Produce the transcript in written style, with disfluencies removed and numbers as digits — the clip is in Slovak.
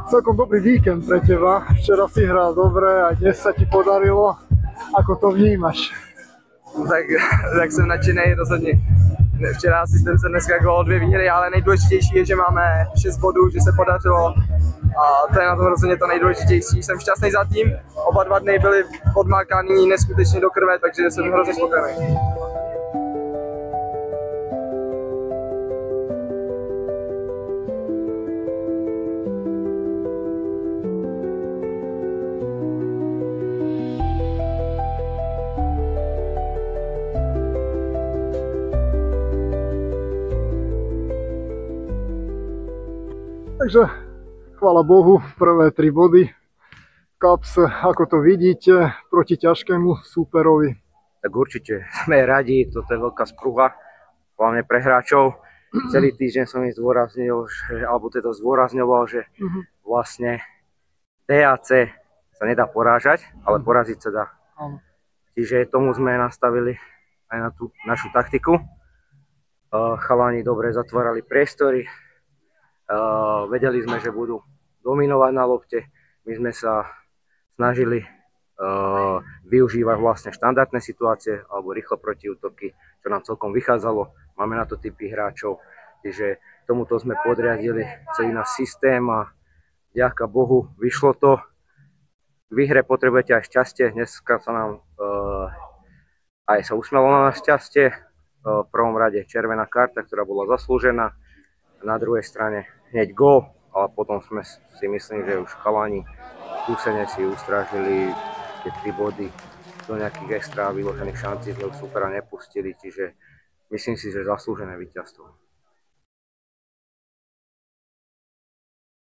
Celkom dobrý víkend pre teba. Včera si hral dobre a dnes sa ti podarilo. Ako to vnímaš? Tak jsem nadšený rozhodně. Včera asistence, dneska gól, 2 výhry, ale nejdůležitější je, že máme 6 bodů, že se podařilo. A to je na tom rozhodně to nejdůležitější. Jsem šťastný za tým. Oba 2 dny byly odmákaný neskutečně do krve, takže jsem hrozně spokojený. Takže chvála Bohu, prvé 3 body v Cubs, ako to vidíte, proti ťažkému súperovi. Tak určite sme radi, toto je veľká sprúha, hlavne pre hráčov. Celý týždeň som im zdôraznil, zdôrazňoval, že vlastne TAC sa nedá porážať, ale poraziť sa dá. Čiže tomu sme nastavili aj na tú našu taktiku. Chalani dobre zatvárali priestory. Vedeli sme, že budú dominovať na lopte. My sme sa snažili využívať vlastne štandardné situácie alebo rýchlo protiútoky, čo nám celkom vychádzalo. Máme na to typy hráčov, čiže tomuto sme podriadili celý náš systém a vďaka Bohu vyšlo to. V hre potrebujete aj šťastie. Dneska sa nám aj sa usmialo na nás šťastie. V prvom rade červená karta, ktorá bola zaslúžená. Na druhej strane hneď gól, ale potom sme si myslím, že už chalani skúsene si ustrážili tie 3 body do nejakých extra vyložených šancí, sme už supera nepustili, čiže myslím si, že zaslúžené víťazstvo.